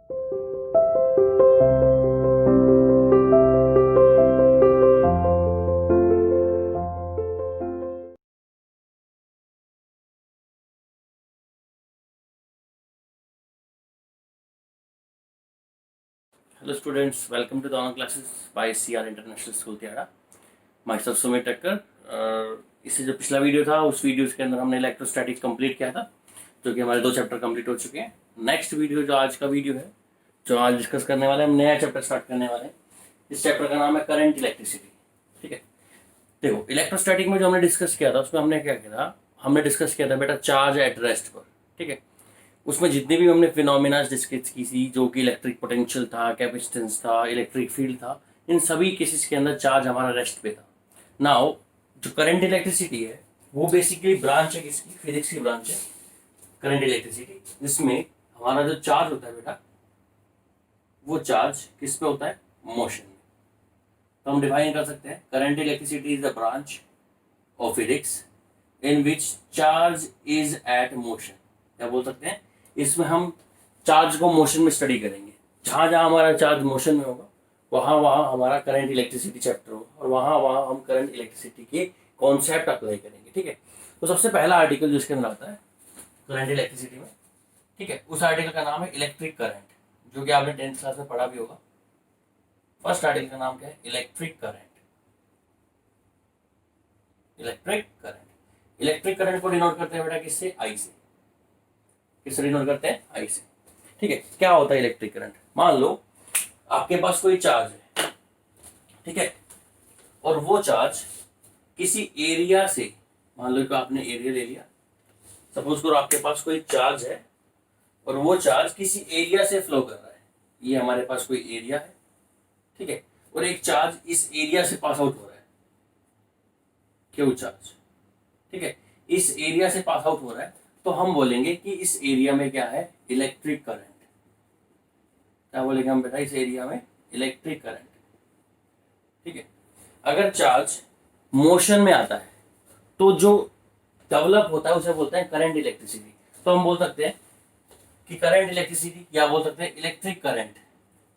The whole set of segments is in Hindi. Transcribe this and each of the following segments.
Hello students, welcome to the online classes by CR International School Tihara. myself Sumit टक्कर। इससे जो पिछला वीडियो था उस वीडियो के अंदर हमने इलेक्ट्रोस्टैटिक्स कंप्लीट किया था, जो कि हमारे 2 चैप्टर कंप्लीट हो चुके हैं। नेक्स्ट वीडियो जो आज का वीडियो है, जो आज डिस्कस करने वाले हैं, हम नया चैप्टर स्टार्ट करने वाले हैं। इस चैप्टर का नाम है करंट इलेक्ट्रिसिटी। ठीक है, देखो इलेक्ट्रोस्टैटिक में जो हमने डिस्कस किया था उसमें हमने क्या किया था, हमने डिस्कस किया था बेटा चार्ज एट रेस्ट पर। ठीक है, उसमें जितनी भी हमने फिनोमिना डिस्कस की थी, जो कि इलेक्ट्रिक पोटेंशियल था, कैपेसिटेंस था, इलेक्ट्रिक फील्ड था, इन सभी केसेस के अंदर चार्ज हमारा रेस्ट पे था। नाउ जो करंट इलेक्ट्रिसिटी है वो बेसिकली ब्रांच है किसकी, फिजिक्स की ब्रांच है करंट इलेक्ट्रिसिटी, जिसमें हमारा जो चार्ज होता है बेटा, वो चार्ज किस पे होता है, मोशन में। तो हम डिफाइन कर सकते हैं current electricity is the branch of physics in which charge is at motion. क्या बोल सकते हैं, इसमें हम चार्ज को मोशन में स्टडी करेंगे। जहाँ जहाँ हमारा चार्ज मोशन में होगा वहाँ वहाँ हमारा करंट इलेक्ट्रिसिटी चैप्टर होगा, और वहाँ वहाँ हम करंट इलेक्ट्रिसिटी के कॉन्सेप्ट अप्लाई करेंगे। ठीक है, तो सबसे पहला आर्टिकल जो इसके अंदर आता है करंट इलेक्ट्रिसिटी में, ठीक है, उस आर्टिकल का नाम है इलेक्ट्रिक करंट, जो कि आपने 10th क्लास में पढ़ा भी होगा। फर्स्ट आर्टिकल का नाम क्या है, electric current. Electric current, electric current को डिनोट करते हैं बेटा किससे, आई से। किससे डिनोट करते हैं, आई से। ठीक है, क्या होता है इलेक्ट्रिक करंट, मान लो आपके पास कोई चार्ज है, ठीक है, और वो चार्ज किसी एरिया से, मान लो कि आपने एरिया ले लिया, सपोज करो आपके पास कोई चार्ज है और वो चार्ज किसी एरिया से फ्लो कर रहा है। ये हमारे पास कोई एरिया है, ठीक है, और एक चार्ज इस एरिया से पास आउट हो रहा है, क्यू चार्ज। ठीक है, इस एरिया से पास आउट हो रहा है, तो हम बोलेंगे कि इस एरिया में क्या है, इलेक्ट्रिक करंट। क्या बोलेंगे हम बेटा, इस एरिया में इलेक्ट्रिक करंट। ठीक है, अगर चार्ज मोशन में आता है तो जो डेवलप होता है उसे बोलते हैं करंट इलेक्ट्रिसिटी। तो हम बोल सकते हैं कि करंट इलेक्ट्रिसिटी, या बोल सकते हैं इलेक्ट्रिक करंट।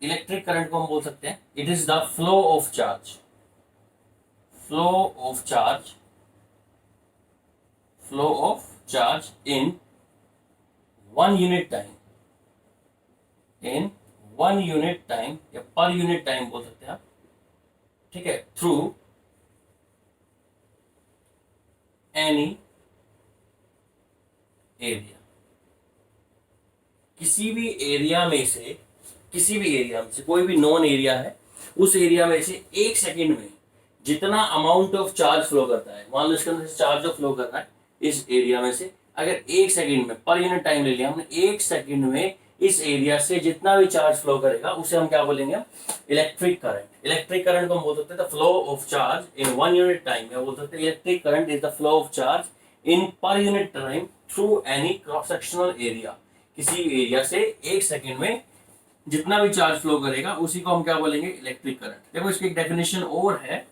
इलेक्ट्रिक करंट को हम बोल सकते हैं it is the flow of charge, flow of charge, flow of charge in 1 unit time, in 1 unit time, या पर यूनिट टाइम बोल सकते हैं आप। ठीक है, थ्रू एनी एरिया, किसी भी एरिया में से, किसी भी एरिया में से, कोई भी नॉन एरिया है, उस एरिया में से 1 सेकेंड में जितना अमाउंट ऑफ चार्ज फ्लो करता है, मान लो इसके अंदर से चार्ज जो फ्लो कर रहा है इस एरिया में से, अगर 1 सेकेंड में, पर यूनिट टाइम ले लिया हमने, 1 सेकेंड में इस एरिया से जितना भी चार्ज फ्लो करेगा उसे हम क्या बोलेंगे, इलेक्ट्रिक करंट। इलेक्ट्रिक करंट को हम बोल सकते हैं the flow of charge in 1 unit time, या बोल सकते हैं electric current is the flow of charge in per unit time through any cross sectional area. किसी एरिया से 1 सेकेंड में जितना भी चार्ज फ्लो करेगा उसी को हम क्या बोलेंगे, इलेक्ट्रिक करंट। देखो इसकी एक डेफिनेशन और है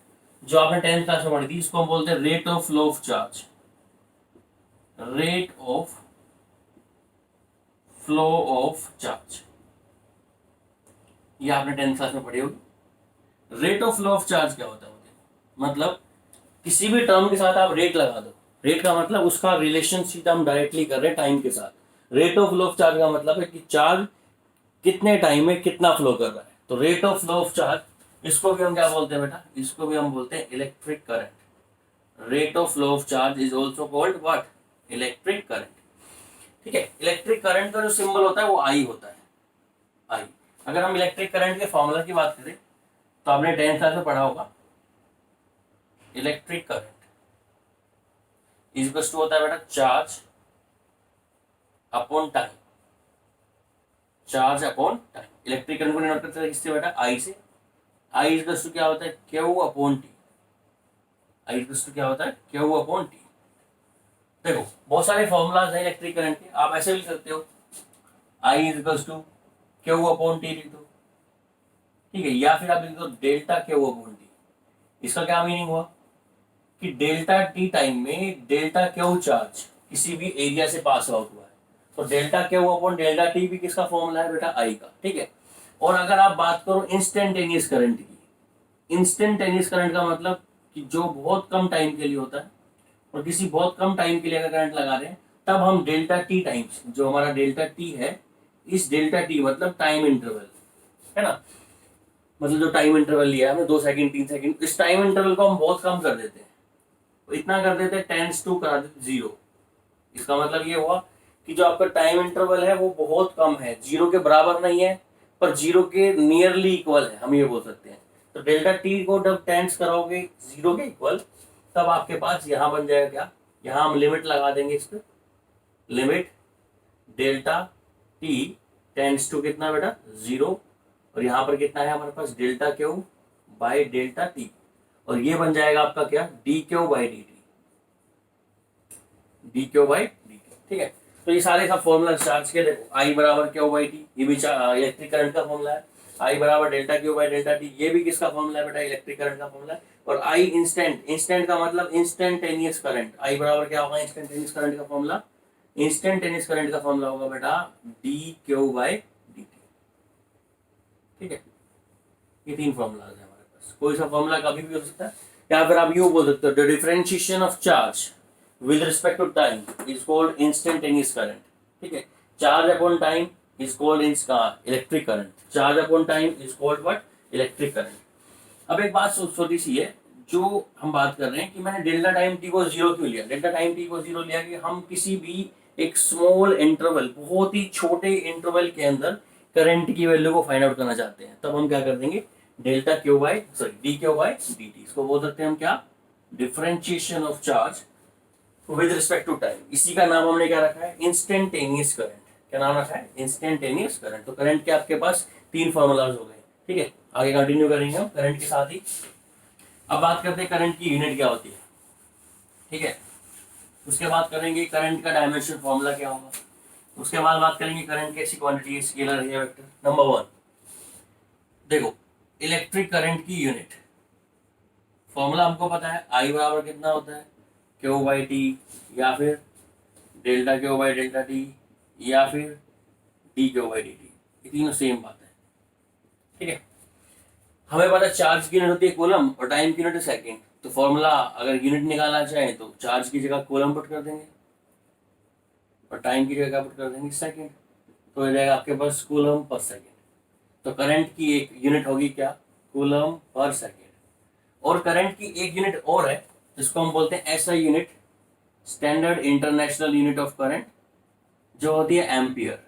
जो आपने 10th क्लास में पढ़ी थी, इसको हम बोलते हैं rate of flow of charge, rate of flow of charge. ये आपने 10th क्लास में पढ़ी होगी। Rate of flow of charge क्या होता है, मतलब किसी भी टर्म के साथ आप रेट लगा दो। रेट का मतलब उसका रिलेशनशिप हम डायरेक्टली कर रहे हैं टाइम के साथ। Rate of flow of charge का मतलब है कि चार्ज कितने टाइम में कितना फ्लो कर रहा है। तो rate of flow of charge, इसको भी हम क्या बोलते हैं बेटा, इसको भी हम बोलते हैं electric current. Rate of flow of charge is also called what, electric current. ठीक है, इलेक्ट्रिक करंट का जो सिंबल होता है वो आई होता है, आई। अगर हम इलेक्ट्रिक करंट के फॉर्मूला की बात करें तो आपने 10th क्लास में पढ़ा होगा, इलेक्ट्रिक करंट इज टू होता है बेटा charge upon time, charge upon time. Electric current को डिनोट करते हैं किससे बेटा, आई से। आई इज टू क्या होता है, Q upon T. I is to क्या होता है, क्यू अपॉन टी। देखो बहुत सारे फॉर्मूलाज हैं इलेक्ट्रिक करंट के, आप ऐसे भी लिख सकते हो, I is to Q upon T लिख दो, ठीक है, या फिर आप लिख दो डेल्टा क्यू अपॉन टी। इसका क्या मीनिंग हुआ कि डेल्टा टी टाइम में डेल्टा क्यू चार्ज किसी भी एरिया से पास आउट हुआ है, तो delta Q upon delta T भी किसका फॉर्मूला है बेटा, आई का, ठीक है। और अगर आप बात करो इंस्टेंटेनियस करंट की, इंस्टेंटेनियस करंट का मतलब कि जो बहुत कम टाइम के लिए होता है, और किसी बहुत कम टाइम के लिए अगर करंट लगा रहे हैं, तब हम डेल्टा टी टाइम्स, जो हमारा डेल्टा टी है, इस डेल्टा टी मतलब टाइम इंटरवल है ना, मतलब जो टाइम इंटरवल लिया है हमने 2 सेकंड 3 सेकंड, इस टाइम इंटरवल को हम बहुत कम कर देते हैं, तो इतना कर देते हैं टेंस टू करा देते 0। इसका मतलब ये हुआ कि जो आपका टाइम इंटरवल है वो बहुत कम है, 0 के बराबर नहीं है पर 0 के नियरली इक्वल है, हम ये बोल सकते हैं। तो डेल्टा टी को जब टेंस कराओगे 0 के इक्वल, तब आपके पास यहाँ बन जाएगा क्या, यहाँ हम लिमिट लगा देंगे इस पर, limit delta T tends to कितना बेटा 0, और यहाँ पर कितना है हमारे पास delta Q by delta T, और ये बन जाएगा आपका क्या, D Q by D T, D Q by D T, ठीक है। तो ये सारे सब फॉर्मूला चार्ज के देखो, आई बराबर क्यू बाई टी, ये भी इलेक्ट्रिक करंट का फॉर्मूला है, आई बराबर delta Q by delta T, ये भी किसका फॉर्मूला है बेटा, इलेक्ट्रिक करंट का फॉर्मूला है। और आई इंस्टेंट, इंस्टेंट का मतलब इंस्टेंटेनियस करंट, आई बराबर क्या होगा इंस्टेंटेनियस करंट का फॉर्मूला, इंस्टेंटेनियस करंट का फॉर्मूला होगा बेटा D Q by D T, ठीक है। ये 3 फॉर्मूलाज है हमारे पास, कोई सा फॉर्मूला कभी भी हो सकता है, या फिर आप यूं बोल सकते हो, the differentiation of charge with respect to time is called instantaneous current, ठीक है। Charge upon time is called electric current, charge upon time is called what, electric current. अब एक बात छोटी सी है, जो हम बात कर रहे हैं कि मैंने डेल्टा टाइम टी को 0 क्यों लिया, डेल्टा टाइम टी को 0 लिया कि हम किसी भी एक स्मॉल इंटरवल, बहुत ही छोटे इंटरवल के अंदर करंट की वैल्यू को फाइंड आउट करना चाहते हैं, तब हम क्या कर देंगे, delta Q by D Q by D T, इसको बोल सकते हैं हम क्या, differentiation of charge with respect to time. इसी का नाम हमने क्या रखा है, इंस्टेंटेनियस करंट। क्या नाम रखा है, इंस्टेंटेनियस करंट। तो करंट के आपके पास 3 फॉर्मूलाज हो गए, ठीक है। आगे कंटिन्यू करेंगे हम करंट के साथ ही। अब बात करते हैं करंट की यूनिट क्या होती है, ठीक है। उसके बाद करेंगे करंट का डायमेंशन फॉर्मूला क्या होगा, उसके बाद बात करेंगे करंट कैसी क्वांटिटी है, स्केलर है या वेक्टर। नंबर 1 देखो, इलेक्ट्रिक करंट की यूनिट फॉर्मूला हमको पता है, आई बराबर कितना होता है, क्यू बाई टी, या फिर delta Q by delta T, या फिर D Q by D T, ये तीनों सेम बात है, ठीक है। हमें पता है चार्ज की यूनिट होती है कूलम और टाइम की यूनिट है सेकंड, तो फॉर्मूला अगर यूनिट निकालना चाहे तो चार्ज की जगह कूलम पुट कर देंगे और टाइम की जगह पुट कर देंगे सेकंड, तो हो जाएगा आपके पास कूलम पर सेकंड। तो करंट की एक यूनिट होगी क्या, कूलम पर सेकंड। और करंट की एक यूनिट और है जिसको हम बोलते हैं SI unit, standard international unit of current, जो होती है एम्पियर।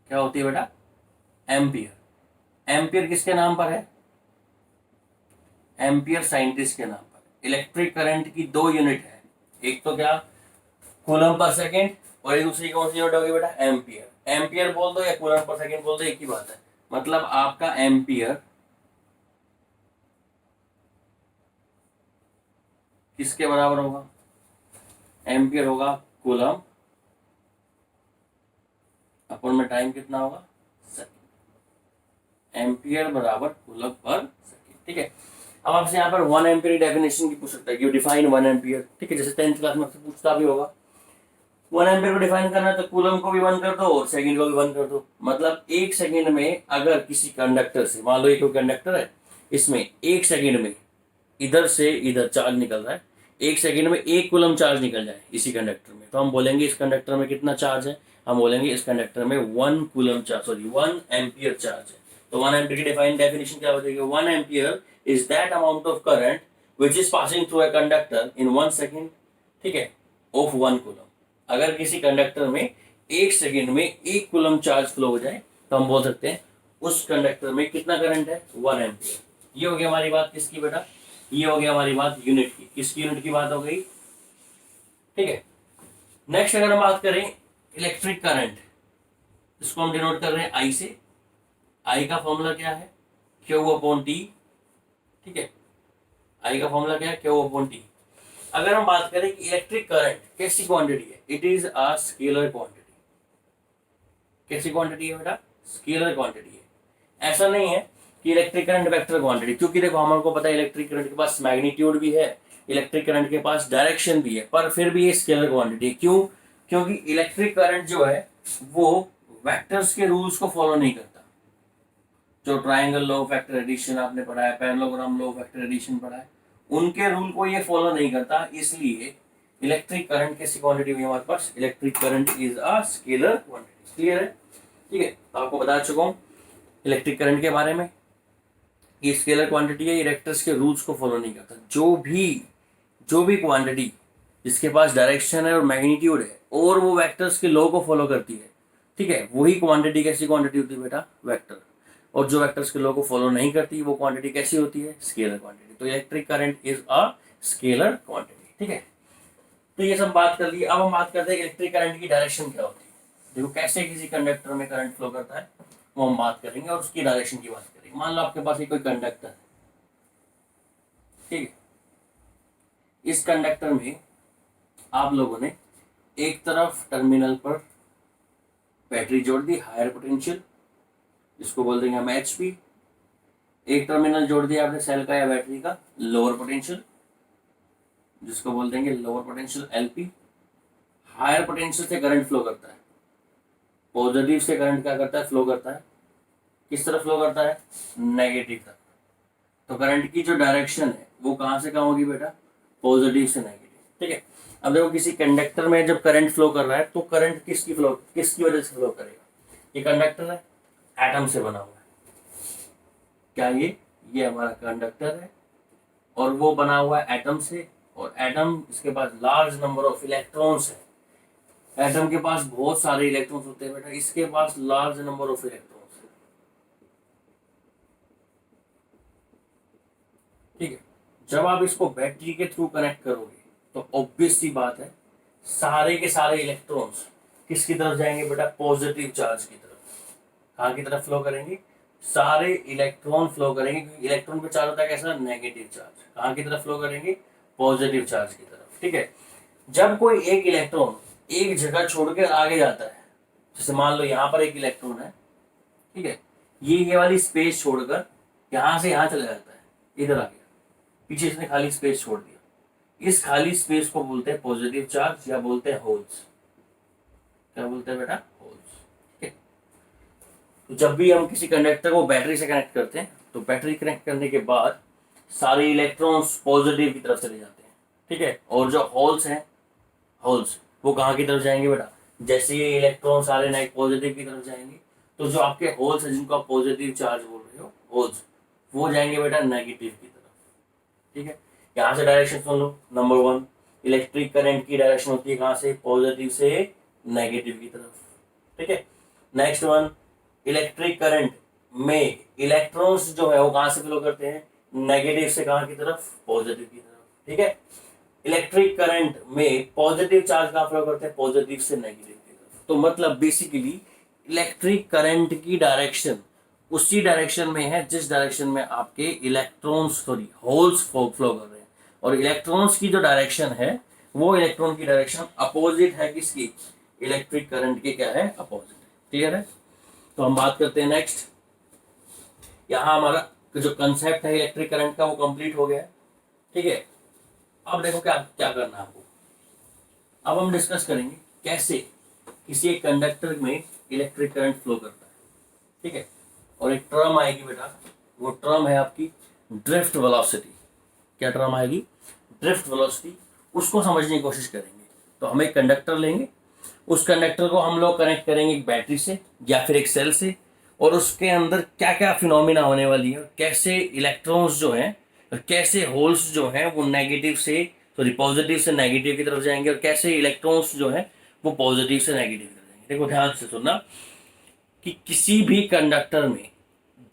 क्या होती है बेटा, एम्पियर। एम्पियर किसके नाम पर है, एम्पियर साइंटिस्ट के नाम पर। इलेक्ट्रिक करंट की 2 यूनिट है, एक तो क्या कूलम पर सेकंड, और एक दूसरी कौन सी यूनिट होगी बेटा, एम्पियर। एम्पियर बोल दो या कूलम पर सेकंड बोल दो, एक ही बात है। मतलब आपका एम्पियर किसके बराबर होगा, एम्पियर होगा कूलम अपन में टाइम कितना होगा, सेकंड। एम्पियर बराबर कूलम पर सेकंड, ठीक है। अब आपसे यहाँ पर 1 एम्पियर डेफिनेशन की पूछ सकता है कि डिफाइन 1 एम्पियर, ठीक है। जैसे 10th क्लास में पूछता भी होगा, 1 एम्पियर को डिफाइन करना है तो कूलम को भी 1 कर दो और सेकंड को भी 1 कर दो। मतलब 1 सेकंड में अगर किसी कंडक्टर से, मान लो ये कोई कंडक्टर है, इसमें 1 सेकंड में इधर से इधर चार्ज निकल रहा है, 1 सेकंड में 1 कूलम चार्ज निकल जाए इसी कंडक्टर में, तो हम बोलेंगे इस कंडक्टर में कितना चार्ज है, हम बोलेंगे इस कंडक्टर में 1 coulomb charge, sorry 1 ampere charge है। तो 1 एम्पियर की डिफाइन डेफिनेशन क्या हो जाएगी, 1 ampere is that amount of current which is passing through a conductor in 1 second, ठीक है, ऑफ 1 कूलम। अगर किसी कंडक्टर में 1 सेकंड में 1 कूलम चार्ज फ्लो हो जाए तो हम बोल सकते हैं उस कंडक्टर में कितना करंट है, 1 एम्पियर। ये हो गया हमारी बात किसकी बेटा, ये हो गया हमारी बात यूनिट की। किसकी यूनिट की बात हो गई, ठीक है। नेक्स्ट अगर हम बात करें इलेक्ट्रिक करंट, इसको हम डिनोट कर रहे हैं आई से। आई का फॉर्मूला क्या है, क्यू अपॉन टी, ठीक है। आई का फॉर्मूला क्या है, क्यू अपॉन टी। अगर हम बात करें कि इलेक्ट्रिक करंट कैसी क्वांटिटी है, it is a scalar quantity. कैसी क्वांटिटी है बेटा, स्केलर क्वांटिटी है। ऐसा नहीं है कि इलेक्ट्रिक करंट वेक्टर क्वांटिटी, क्योंकि देखो हमारे को पता है इलेक्ट्रिक करंट के पास मैग्नीट्यूड भी है, इलेक्ट्रिक करंट के पास डायरेक्शन भी है, पर फिर भी ये स्केलर क्वांटिटी है। क्यों, क्योंकि इलेक्ट्रिक करंट जो है वो वेक्टर्स के रूल्स को फॉलो नहीं करता। जो triangle law of vector addition आपने पढ़ा है, parallelogram law of vector addition पढ़ा है, उनके रूल को ये फॉलो नहीं करता। इसलिए इलेक्ट्रिक करंट कैसी क्वांटिटी हुई हमारे पास? Electric current is a scalar quantity. Clear है? ठीक है, तो आपको बता चुका हूँ इलेक्ट्रिक करंट के बारे में। ये स्केलर क्वांटिटी है, इलेक्ट्रिक्स के रूल्स को फॉलो नहीं करता। जो भी क्वांटिटी जिसके पास डायरेक्शन है और मैग्नीट्यूड है और वो वेक्टर्स के लॉ को फॉलो करती है, ठीक है, वही क्वांटिटी कैसी क्वांटिटी होती है बेटा? वेक्टर। और जो वेक्टर्स के लॉ को फॉलो नहीं करती वो क्वांटिटी कैसी होती है? Scalar quantity. तो electric current is a scalar quantity. ठीक है, तो ये सब बात कर ली। अब हम बात करते हैं इलेक्ट्रिक करंट की डायरेक्शन क्या होती है। देखो कैसे किसी कंडक्टर में करंट फ्लो करता है वो हम बात करेंगे और उसकी डायरेक्शन की बात करेंगे। मान लो आपके पास कोई कंडक्टर है, ठीक है, इस कंडक्टर में आप लोगों ने एक तरफ टर्मिनल पर बैटरी जोड़ दी, हायर पोटेंशियल, जिसको बोल देंगे हम HP। एक टर्मिनल जोड़ दिया आपने सेल का या बैटरी का, लोअर पोटेंशियल, जिसको बोल देंगे lower potential LP। Higher potential से करंट फ्लो करता है, पॉजिटिव से करंट क्या करता है? फ्लो करता है। किस तरफ फ्लो करता है? नेगेटिव तरफ। तो करंट की जो डायरेक्शन है वो कहाँ से कहाँ होगी बेटा? पॉजिटिव से नेगेटिव। ठीक है, अब देखो किसी कंडक्टर में जब करंट फ्लो कर रहा है तो करंट किसकी वजह से फ्लो करेगा? ये कंडक्टर है, एटम से बना हुआ है। क्या ये हमारा कंडक्टर है और वो बना हुआ है एटम से, और एटम इसके पास लार्ज नंबर ऑफ इलेक्ट्रॉन्स है। एटम के पास बहुत सारे इलेक्ट्रॉन्स होते हैं बेटा, इसके पास लार्ज नंबर ऑफ इलेक्ट्रॉन्स है। ठीक है, जब आप इसको बैटरी के थ्रू कनेक्ट करोगे तो ऑब्वियस सी बात है सारे के सारे इलेक्ट्रॉन्स किसकी तरफ जाएंगे बेटा? पॉजिटिव चार्ज की तरफ। कहाँ की तरफ फ्लो करेंगे? सारे इलेक्ट्रॉन फ्लो करेंगे, क्योंकि इलेक्ट्रॉन पे चार्ज होता है कैसा? Negative charge. कहाँ की तरफ फ्लो करेंगे? पॉजिटिव चार्ज की तरफ। ठीक है, जब कोई एक इलेक्ट्रॉन एक जगह छोड़कर आगे जाता है, जैसे मान लो यहाँ पर एक इलेक्ट्रॉन है, ठीक है, ये वाली स्पेस छोड़कर यहाँ से यहाँ चला जाता है, इधर आ गया, पीछे इसने खाली स्पेस छोड़ दिया, इस खाली स्पेस को बोलते हैं पॉजिटिव चार्ज या बोलते हैं होल्स। क्या बोलते हैं बेटा? होल्स। ठीक है, तो जब भी हम किसी कंडक्टर को बैटरी से कनेक्ट करते हैं तो बैटरी कनेक्ट करने के बाद सारे इलेक्ट्रॉन्स पॉजिटिव की तरफ चले जाते हैं। ठीक है, और जो होल्स हैं, होल्स वो कहाँ की तरफ जाएंगे बेटा? जैसे ये इलेक्ट्रॉन सारे नाइट पॉजिटिव की तरफ जाएंगे तो जो आपके होल्स हैं जिनको आप पॉजिटिव चार्ज बोल रहे हो, होल्स, वो जाएंगे बेटा नेगेटिव की तरफ। ठीक है, यहाँ से डायरेक्शन सुन लो। नंबर 1, इलेक्ट्रिक करंट की डायरेक्शन होती है कहाँ से? पॉजिटिव से नेगेटिव की तरफ। ठीक है, नेक्स्ट वन, इलेक्ट्रिक करंट में इलेक्ट्रॉन्स जो है वो कहाँ से फ्लो करते हैं? नेगेटिव से कहाँ की तरफ? पॉजिटिव की तरफ। ठीक है, इलेक्ट्रिक करंट में पॉजिटिव चार्ज कहाँ फ्लो करते हैं? पॉजिटिव से नेगेटिव की तरफ। तो मतलब बेसिकली इलेक्ट्रिक करंट की डायरेक्शन उसी डायरेक्शन में है जिस डायरेक्शन में आपके इलेक्ट्रॉन्स होल्स फ्लो कर रहे हैं, और इलेक्ट्रॉन्स की जो डायरेक्शन है वो इलेक्ट्रॉन की डायरेक्शन अपोजिट है किसकी? इलेक्ट्रिक करंट के क्या है? अपोजिट। क्लियर है? तो हम बात करते हैं नेक्स्ट। यहाँ हमारा जो कंसेप्ट है इलेक्ट्रिक करंट का वो कंप्लीट हो गया है। ठीक है, अब देखो क्या क्या करना है आपको। अब हम डिस्कस करेंगे कैसे किसी एक कंडक्टर में इलेक्ट्रिक करंट फ्लो करता है। ठीक है, और एक टर्म आएगी बेटा, वो टर्म है आपकी ड्रिफ्ट वेलोसिटी। क्या टर्म आएगी? Drift velocity. उसको समझने की कोशिश करेंगे। तो हम एक कंडक्टर लेंगे, उस कंडक्टर को हम लोग कनेक्ट करेंगे एक बैटरी से या फिर एक सेल से, और उसके अंदर क्या क्या फिनोमिना होने वाली है, कैसे इलेक्ट्रॉन्स जो हैं और कैसे होल्स जो हैं वो नेगेटिव से पॉजिटिव से नेगेटिव की तरफ जाएंगे, और कैसे इलेक्ट्रॉन्स जो हैं वो पॉजिटिव से नेगेटिव की तरफ जाएंगे। देखो ध्यान से सुनना कि किसी भी कंडक्टर में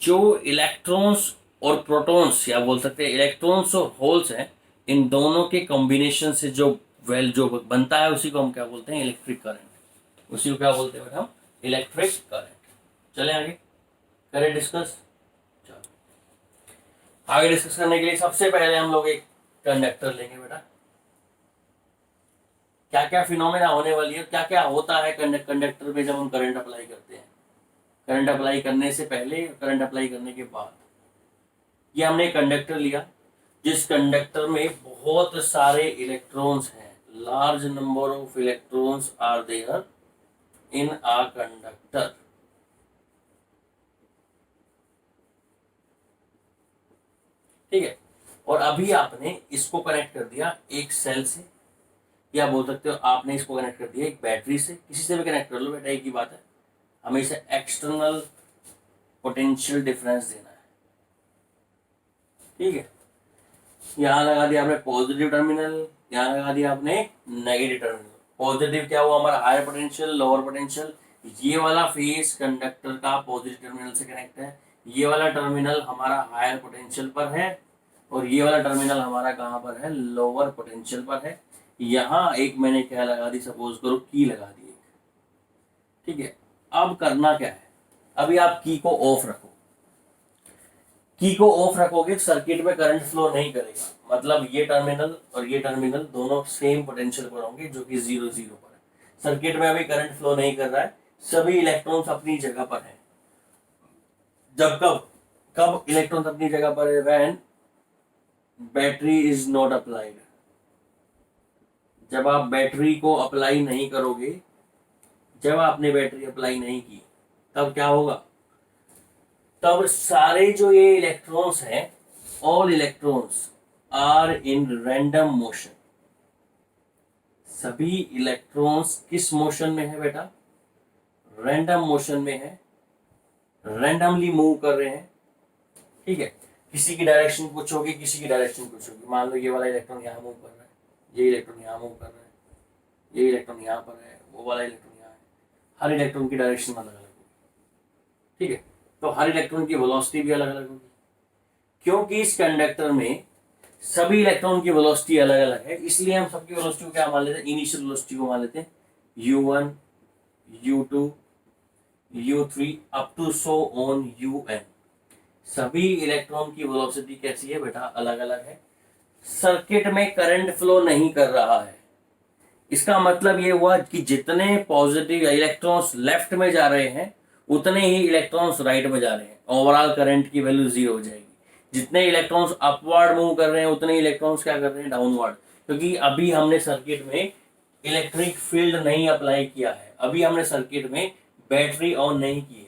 जो इलेक्ट्रॉन्स और प्रोटॉन्स या बोल सकते हैं इलेक्ट्रॉन्स और होल्स हैं, इन दोनों के कॉम्बिनेशन से जो बनता है उसी को हम क्या बोलते हैं? Electric current. उसी को क्या बोलते हैं बेटा? हम इलेक्ट्रिक करंट। चले आगे करें डिस्कस। चलो आगे डिस्कस करने के लिए सबसे पहले हम लोग एक कंडक्टर लेंगे बेटा। क्या क्या फिनोमेना होने वाली है, क्या क्या होता है कंडक्टर में जब हम करंट अप्लाई करते हैं, करंट अप्लाई करने से पहले, करंट अप्लाई करने के बाद। ये हमने कंडक्टर लिया जिस कंडक्टर में बहुत सारे इलेक्ट्रॉन्स हैं, large number of electrons are there in a conductor. ठीक है, और अभी आपने इसको कनेक्ट कर दिया एक सेल से, या बोल सकते हो आपने इसको कनेक्ट कर दिया एक बैटरी से, किसी से भी कनेक्ट कर लो बेटा, एक ही बात है, हमें इसे एक्सटर्नल पोटेंशियल डिफरेंस देना है। ठीक है, यहाँ लगा दिया आपने पॉजिटिव टर्मिनल, यहाँ लगा दिया आपने नेगेटिव टर्मिनल। पॉजिटिव क्या हुआ हमारा, हायर पोटेंशियल, लोअर पोटेंशियल। ये वाला फेस कंडक्टर का पॉजिटिव टर्मिनल से कनेक्ट है, ये वाला टर्मिनल हमारा हायर पोटेंशियल पर है, और ये वाला टर्मिनल हमारा कहाँ पर है, लोअर पोटेंशियल पर है। यहाँ एक मैंने क्या लगा दी, सपोज करो की लगा दी। ठीक है, अब करना क्या है, अभी आप की को ऑफ रखो। की को ऑफ रखोगे सर्किट में करंट फ्लो नहीं करेगा, मतलब ये टर्मिनल और ये टर्मिनल दोनों सेम पोटेंशियल पर होंगे, जो कि 0 0 पर है। सर्किट में अभी करंट फ्लो नहीं कर रहा है, सभी इलेक्ट्रॉन्स अपनी जगह पर हैं। जब कब कब इलेक्ट्रॉन्स अपनी जगह पर है, when battery is not applied. जब आप बैटरी को अप्लाई नहीं करोगे, जब आपने बैटरी अप्लाई नहीं की, तब क्या होगा, तब सारे जो ये इलेक्ट्रॉन्स हैं, all electrons are in random motion. सभी इलेक्ट्रॉन्स किस मोशन में है बेटा, रैंडम मोशन में है, रैंडमली मूव कर रहे हैं। ठीक है, किसी की डायरेक्शन कुछ होगी, किसी की डायरेक्शन कुछ होगी। मान लो ये वाला इलेक्ट्रॉन यहाँ मूव कर रहा है, ये इलेक्ट्रॉन यहाँ मूव कर रहा है, ये इलेक्ट्रॉन यहाँ पर है, वो वाला इलेक्ट्रॉन यहाँ है। हर इलेक्ट्रॉन की डायरेक्शन अलग अलग होगी। ठीक है, तो हर इलेक्ट्रॉन की वेलोसिटी भी अलग अलग होगी, क्योंकि इस कंडक्टर में सभी इलेक्ट्रॉन की वेलोसिटी अलग अलग है, इसलिए हम सबकी वेलोसिटी को क्या मान लेते हैं, इनिशियल वेलोसिटी को मान लेते हैं u1 u2 u3 up to so on un। सभी इलेक्ट्रॉन की वेलोसिटी कैसी है बेटा, अलग अलग है। सर्किट में करंट फ्लो नहीं कर रहा है, इसका मतलब ये हुआ कि जितने पॉजिटिव इलेक्ट्रॉन्स लेफ्ट में जा रहे हैं, उतने ही इलेक्ट्रॉन्स राइट में जा रहे हैं। ओवरऑल करंट की वैल्यू 0 हो जाएगी। जितने इलेक्ट्रॉन्स अपवर्ड मूव कर रहे हैं, उतने इलेक्ट्रॉन्स क्या कर रहे हैं, डाउनवर्ड। क्योंकि अभी हमने सर्किट में इलेक्ट्रिक फील्ड नहीं अप्लाई किया है, अभी हमने सर्किट में बैटरी ऑन नहीं की है।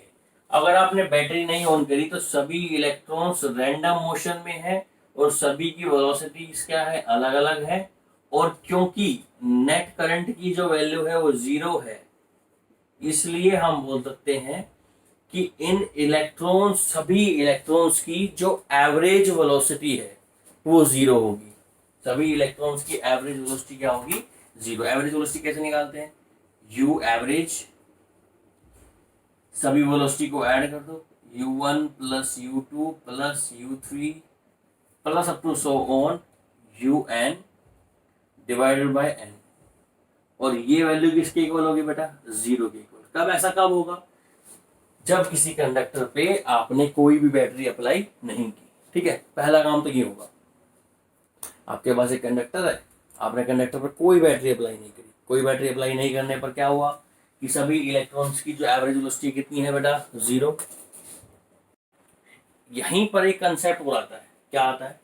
अगर आपने बैटरी नहीं ऑन करी तो सभी इलेक्ट्रॉन्स रैंडम मोशन में है, और सभी की वेलोसिटीज क्या है, अलग अलग है। और क्योंकि नेट करंट की जो वैल्यू है वो 0 है, इसलिए हम बोल सकते हैं कि इन इलेक्ट्रॉन्स, सभी इलेक्ट्रॉन्स की जो एवरेज वेलोसिटी है वो 0 होगी। सभी इलेक्ट्रॉन्स की एवरेज वेलोसिटी क्या होगी, 0। एवरेज वेलोसिटी कैसे निकालते हैं, u एवरेज, सभी वेलोसिटी को ऐड कर दो, u1 plus u2 plus u3 plus up to so on un divided by n। और ये वैल्यू किसके इक्वल होगी बेटा, 0 के इक्वल। कब ऐसा कब होगा, जब किसी कंडक्टर पे आपने कोई भी बैटरी अप्लाई नहीं की। ठीक है, पहला काम तो ये होगा, आपके पास एक कंडक्टर है, आपने कंडक्टर पर कोई बैटरी अप्लाई नहीं करी। कोई बैटरी अप्लाई नहीं करने पर क्या हुआ कि सभी इलेक्ट्रॉन्स की जो एवरेज वेलोसिटी कितनी है बेटा, 0। यहीं पर एक कंसेप्ट और आता है, क्या आता है,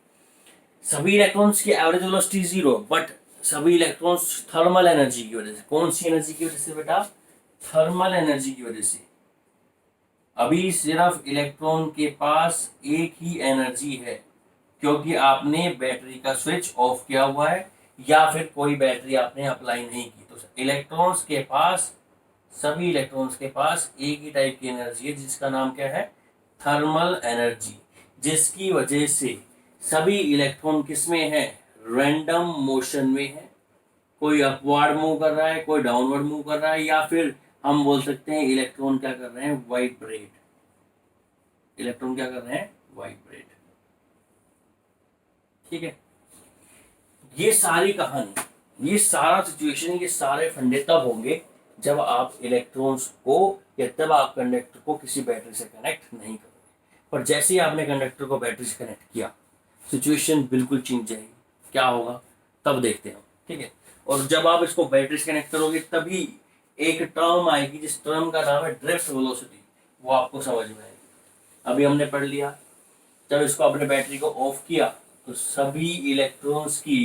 सभी इलेक्ट्रॉन्स की एवरेज वेलोसिटी 0, बट सभी इलेक्ट्रॉन्स थर्मल एनर्जी की वजह से, कौन सी एनर्जी की वजह से बेटा, थर्मल एनर्जी की वजह से। अभी सिर्फ इलेक्ट्रॉन के पास एक ही एनर्जी है, क्योंकि आपने बैटरी का स्विच ऑफ किया हुआ है, या फिर कोई बैटरी आपने अप्लाई नहीं की। तो इलेक्ट्रॉन्स के पास, सभी इलेक्ट्रॉन्स के पास एक ही टाइप की एनर्जी है, जिसका नाम क्या है, थर्मल एनर्जी, जिसकी वजह से सभी इलेक्ट्रॉन किसमें है, रैंडम मोशन में है। कोई अपवर्ड मूव कर रहा है, कोई डाउनवर्ड मूव कर रहा है, या फिर हम बोल सकते हैं इलेक्ट्रॉन क्या कर रहे हैं, वाइब्रेट। इलेक्ट्रॉन क्या कर रहे हैं, वाइब्रेट। ठीक है, ये सारी कहानी, ये सारा सिचुएशन, ये सारे फंडे तब होंगे जब आप इलेक्ट्रॉन्स को, या तब आप कंडक्टर को किसी बैटरी से कनेक्ट नहीं करोगे। पर जैसे ही आपने कंडक्टर को बैटरी से कनेक्ट किया, सिचुएशन बिल्कुल चेंज जाएगी। क्या होगा तब देखते हैं। ठीक है, और जब आप इसको बैटरी से कनेक्ट करोगे, तभी एक टर्म आएगी, जिस टर्म का नाम है ड्रिफ्ट वेलोसिटी, वो आपको समझ में आएगी। अभी हमने पढ़ लिया, जब इसको अपने बैटरी को ऑफ किया तो सभी इलेक्ट्रॉन्स की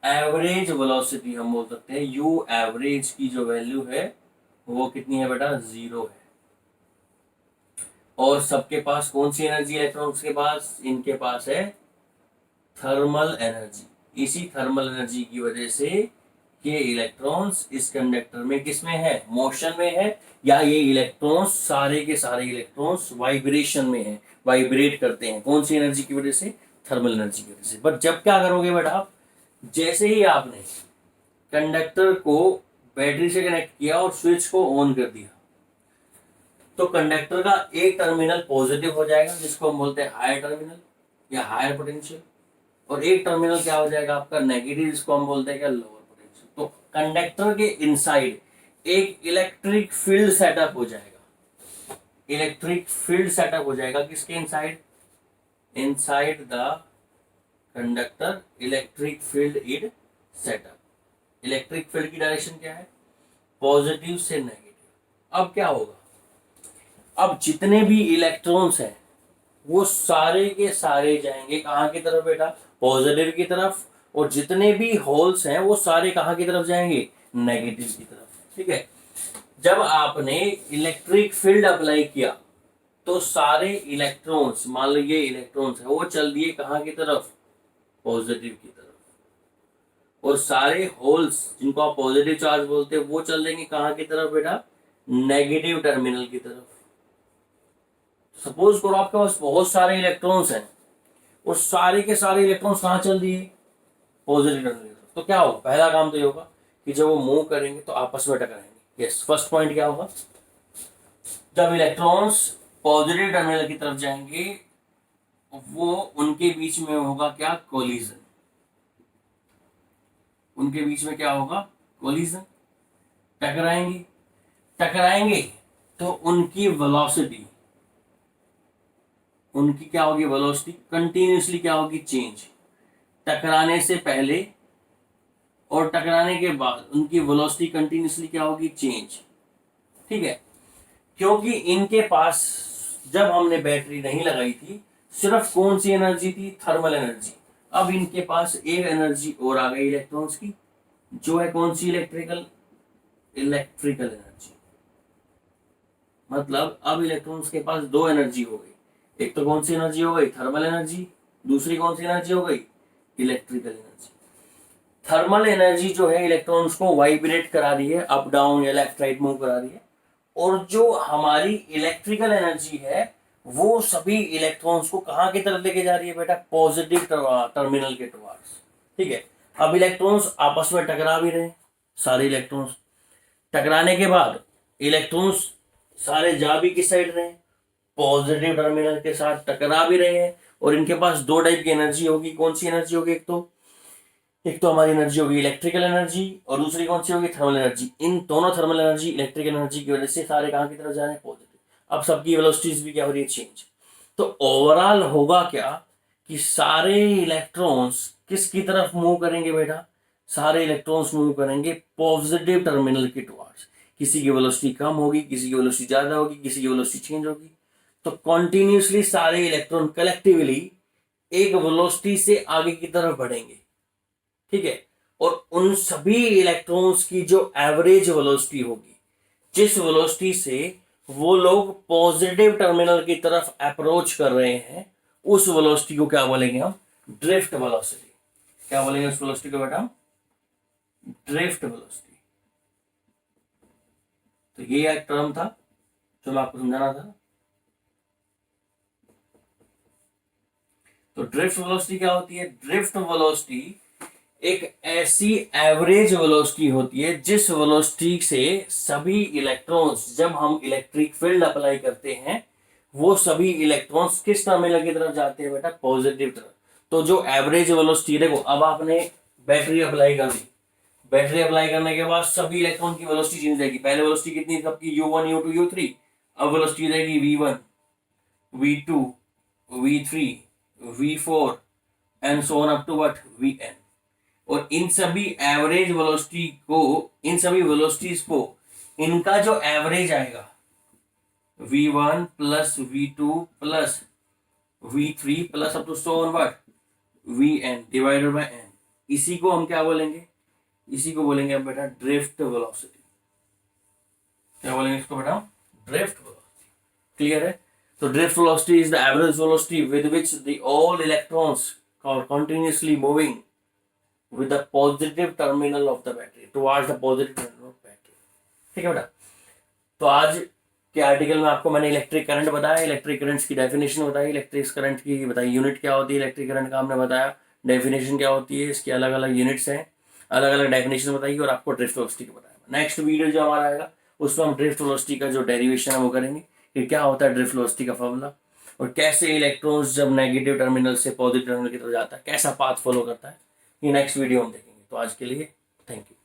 एवरेज वेलोसिटी हम बोल सकते हैं, यू एवरेज की जो वैल्यू है वो कितनी है बेटा, 0 है। और सबके पास कौन सी एनर्जी इलेक्ट्रॉन्स के पास, इनके पास है थर्मल एनर्जी। इसी थर्मल एनर्जी की वजह से ये इलेक्ट्रॉन्स इस कंडक्टर में किस में है, मोशन में है, या ये इलेक्ट्रॉन्स सारे के सारे इलेक्ट्रॉन्स वाइब्रेशन में है, वाइब्रेट करते हैं। कौन सी एनर्जी की वजह से, थर्मल एनर्जी की वजह से। बट जब क्या करोगे बेटा, जैसे ही आपने कंडक्टर को बैटरी से कनेक्ट किया और स्विच को ऑन कर दिया, तो कंडक्टर का एक टर्मिनल पॉजिटिव हो जाएगा जिसको हम बोलते हैं हायर टर्मिनल या हायर पोटेंशियल, और एक टर्मिनल क्या हो जाएगा आपका नेगेटिव, जिसको हम बोलते हैं क्या, लोअर पोटेंशियल। तो कंडक्टर के इनसाइड एक इलेक्ट्रिक फील्ड सेटअप हो जाएगा, इलेक्ट्रिक फील्ड सेटअप हो जाएगा किसके inside, inside the conductor electric field is setup. Electric field की डायरेक्शन क्या है, पॉजिटिव से नेगेटिव। अब क्या होगा, अब जितने भी इलेक्ट्रॉन्स हैं वो सारे के सारे जाएंगे कहाँ की तरफ बेटा, पॉजिटिव की तरफ, और जितने भी होल्स हैं वो सारे कहाँ की तरफ जाएंगे, नेगेटिव की तरफ। ठीक है, जब आपने इलेक्ट्रिक फील्ड अप्लाई किया तो सारे इलेक्ट्रॉन्स, मान लो ये इलेक्ट्रॉन्स है, वो चल दिए कहाँ की तरफ, पॉजिटिव की तरफ, और सारे होल्स जिनको आप पॉजिटिव चार्ज बोलते हैं वो चल देंगे कहाँ की तरफ बेटा, नेगेटिव टर्मिनल की तरफ। सपोज करो आपके पास बहुत सारे इलेक्ट्रॉन्स हैं, और सारे के सारे इलेक्ट्रॉन्स कहाँ चल दिए, पॉजिटिव टर्मिनल की तरफ। तो क्या होगा, पहला काम तो ये होगा कि जब वो मूव करेंगे तो आपस में टकराएंगे। यस, फर्स्ट पॉइंट क्या होगा, जब इलेक्ट्रॉन्स पॉजिटिव टर्मिनल की तरफ जाएंगे वो उनके बीच में होगा क्या, कोलिजन। उनके बीच में क्या होगा, कोलिजन, टकराएंगे। टकराएंगे तो उनकी वेलोसिटी, उनकी क्या होगी, वेलोसिटी कंटिन्यूसली क्या होगी, चेंज। टकराने से पहले और टकराने के बाद उनकी वेलोसिटी कंटिन्यूसली क्या होगी, चेंज। ठीक है, क्योंकि इनके पास जब हमने बैटरी नहीं लगाई थी सिर्फ कौन सी एनर्जी थी, थर्मल एनर्जी। अब इनके पास एक एनर्जी और आ गई इलेक्ट्रॉन्स की, जो है कौन सी, इलेक्ट्रिकल, इलेक्ट्रिकल एनर्जी। मतलब अब इलेक्ट्रॉन्स के पास दो एनर्जी हो गई, एक तो कौन सी एनर्जी हो गई, थर्मल एनर्जी, दूसरी कौन सी एनर्जी हो गई, इलेक्ट्रिकल एनर्जी। थर्मल एनर्जी जो है इलेक्ट्रॉन्स को वाइब्रेट करा रही है, अप डाउन या लेफ्ट राइट मूव करा रही है, और जो हमारी इलेक्ट्रिकल एनर्जी है वो सभी इलेक्ट्रॉन्स को कहाँ की तरफ लेके जा रही है बेटा, पॉजिटिव टर्मिनल के टुवर्ड्स। ठीक है, अब इलेक्ट्रॉन्स आपस में टकरा भी रहे, सारे इलेक्ट्रॉन्स टकराने के बाद इलेक्ट्रॉन्स सारे जा भी किस साइड रहे, पॉजिटिव टर्मिनल के साथ टकरा भी रहे हैं। और इनके पास दो टाइप की एनर्जी होगी, कौन सी एनर्जी होगी, एक तो हमारी एनर्जी होगी इलेक्ट्रिकल एनर्जी, और दूसरी कौन सी होगी, थर्मल एनर्जी। इन दोनों थर्मल एनर्जी इलेक्ट्रिकल एनर्जी की वजह से सारे कहाँ की तरफ जा रहे हैं, पॉजिटिव। अब सबकी वेलोसिटीज भी क्या हो रही है, चेंज। तो ओवरऑल होगा क्या कि सारे इलेक्ट्रॉन्स किसकी तरफ मूव करेंगे बेटा, सारे इलेक्ट्रॉन्स मूव करेंगे पॉजिटिव टर्मिनल के टुवर्ड्स। किसी की वेलोसिटी कम होगी, किसी की वेलोसिटी ज्यादा होगी, किसी की वेलोसिटी चेंज होगी। तो कॉन्टिन्यूसली सारे इलेक्ट्रॉन कलेक्टिवली एक वेलोसिटी से आगे की तरफ बढ़ेंगे। ठीक है, और उन सभी इलेक्ट्रॉन्स की जो एवरेज वेलोसिटी होगी, जिस वेलोसिटी से वो लोग पॉजिटिव टर्मिनल की तरफ अप्रोच कर रहे हैं, उस वेलोसिटी को क्या बोलेंगे हम, ड्रिफ्ट वेलोसिटी। क्या बोलेंगे उस वेलोसिटी को बेटा, ड्रिफ्ट वेलोसिटी। तो ये एक टर्म था जो मैं आपको समझाना था। तो ड्रिफ्ट वेलोसिटी क्या होती है, ड्रिफ्ट वेलोसिटी एक ऐसी एवरेज वेलोसिटी होती है जिस वेलोसिटी से सभी इलेक्ट्रॉन्स, जब हम इलेक्ट्रिक फील्ड अप्लाई करते हैं, वो सभी इलेक्ट्रॉन्स किस टर्मिनल की तरफ जाते हैं बेटा, पॉजिटिव तरफ। तो जो एवरेज वेलोसिटी, देखो अब आपने बैटरी अप्लाई कर दी, बैटरी अप्लाई करने के बाद सभी इलेक्ट्रॉन की वेलोसिटी चेंज जाएगी। पहले वेलोसिटी कितनी सबकी, u1 u2 u3, अब वेलोसिटी रहेगी v1 v2 v3 v4 and so on up to what, vn। और इन सभी एवरेज वेलोसिटी को, इन सभी वेलोसिटीज को, इनका जो एवरेज आएगा v1 plus v2 plus v3 plus up to so on what, vn divided by n। इसी को हम क्या बोलेंगे, इसी को बोलेंगे बेटा ड्रिफ्ट वेलोसिटी। क्या बोलेंगे इसको बेटा, ड्रिफ्ट वेलोसिटी। क्लियर है। तो drift velocity is the average velocity with which the all electrons are continuously moving with the positive terminal of the battery towards the positive terminal of battery। ठीक है बेटा। तो आज के आर्टिकल में आपको मैंने इलेक्ट्रिक करंट बताया, इलेक्ट्रिक करंट्स की डेफिनेशन बताई, इलेक्ट्रिक करंट की बताई यूनिट क्या होती है, इलेक्ट्रिक करंट का हमने बताया डेफिनेशन क्या होती है, इसकी अलग अलग यूनिट्स हैं, अलग अलग डेफिनेशन बताई और आपको ड्रिफ्ट वेलोसिटी का बताया। नेक्स्ट वीडियो जो हमारा आएगा उसमें हम ड्रिफ्ट वेलोसिटी का जो डेरिवेशन है वो करेंगे कि क्या होता है ड्रिफ्ट वेलोसिटी का फॉर्मूला, और कैसे इलेक्ट्रॉन्स जब नेगेटिव टर्मिनल से पॉजिटिव टर्मिनल की तरफ जाता है कैसा पाथ फॉलो करता है, ये नेक्स्ट वीडियो हम देखेंगे। तो आज के लिए थैंक यू।